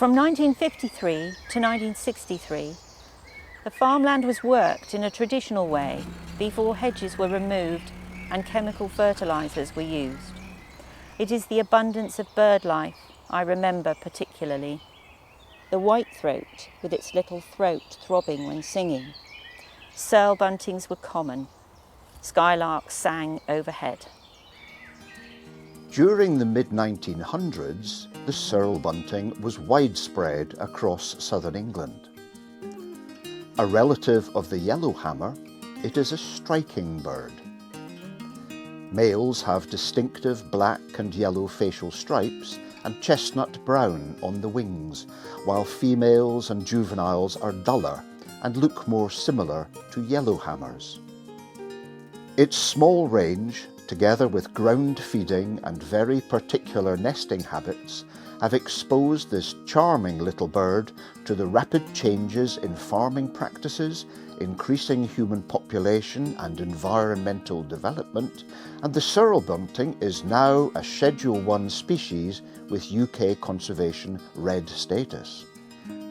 From 1953 to 1963, the farmland was worked in a traditional way before hedges were removed and chemical fertilisers were used. It is the abundance of bird life I remember particularly. The whitethroat with its little throat throbbing when singing. Cirl Buntings were common. Skylarks sang overhead. During the mid-1900s, the Cirl Bunting was widespread across southern England. A relative of the yellowhammer, it is a striking bird. Males have distinctive black and yellow facial stripes and chestnut brown on the wings, while females and juveniles are duller and look more similar to yellowhammers. Its small range, together with ground feeding and very particular nesting habits, have exposed this charming little bird to the rapid changes in farming practices, increasing human population and environmental development, and the Cirl Bunting is now a Schedule 1 species with UK Conservation Red status.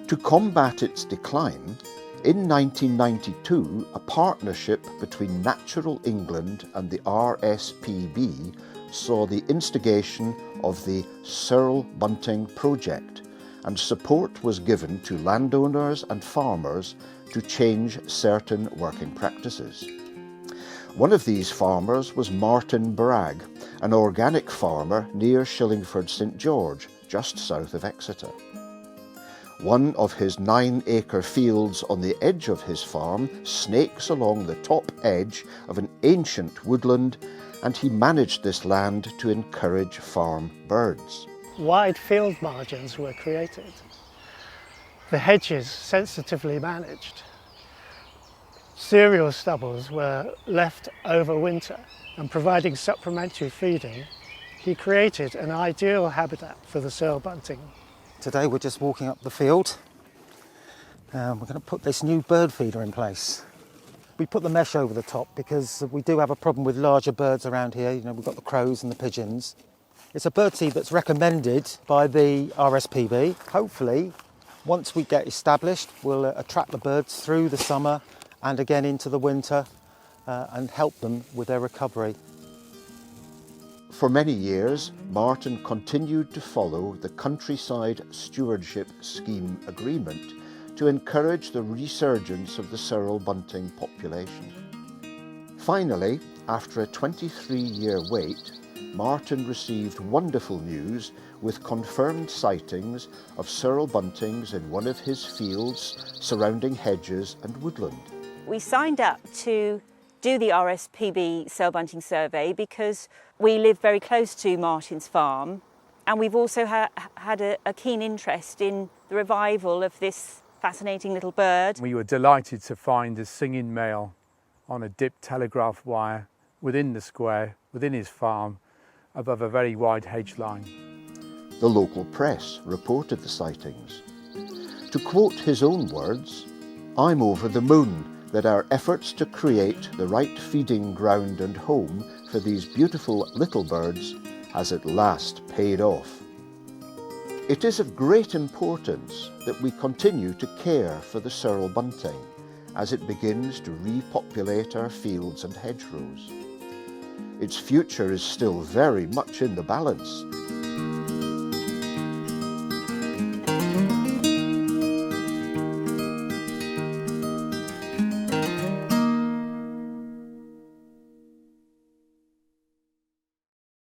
To combat its decline, in 1992, a partnership between Natural England and the RSPB saw the instigation of the Cirl Bunting project, and support was given to landowners and farmers to change certain working practices. One of these farmers was Martin Bragg, an organic farmer near Shillingford St George, just south of Exeter. One of his 9-acre fields on the edge of his farm snakes along the top edge of an ancient woodland, and he managed this land to encourage farm birds. Wide field margins were created. The hedges sensitively managed. Cereal stubbles were left over winter, and providing supplementary feeding, he created an ideal habitat for the Cirl Bunting. Today we're just walking up the field. We're going to put this new bird feeder in place. We put the mesh over the top because we do have a problem with larger birds around here. You know, we've got the crows and the pigeons. It's a bird seed that's recommended by the RSPB. Hopefully, once we get established, we'll attract the birds through the summer and again into the winter and help them with their recovery. For many years, Martin continued to follow the Countryside Stewardship Scheme agreement to encourage the resurgence of the Cirl Bunting population. Finally, after a 23-year wait, Martin received wonderful news with confirmed sightings of Cirl Buntings in one of his fields surrounding hedges and woodland. We signed up to do the RSPB Cirl Bunting survey because we live very close to Martin's farm, and we've also had a keen interest in the revival of this fascinating little bird. We were delighted to find a singing male on a dipped telegraph wire within the square, within his farm, above a very wide hedge line. The local press reported the sightings. To quote his own words, "I'm over the moon that our efforts to create the right feeding ground and home for these beautiful little birds has at last paid off." It is of great importance that we continue to care for the Cirl Bunting as it begins to repopulate our fields and hedgerows. Its future is still very much in the balance,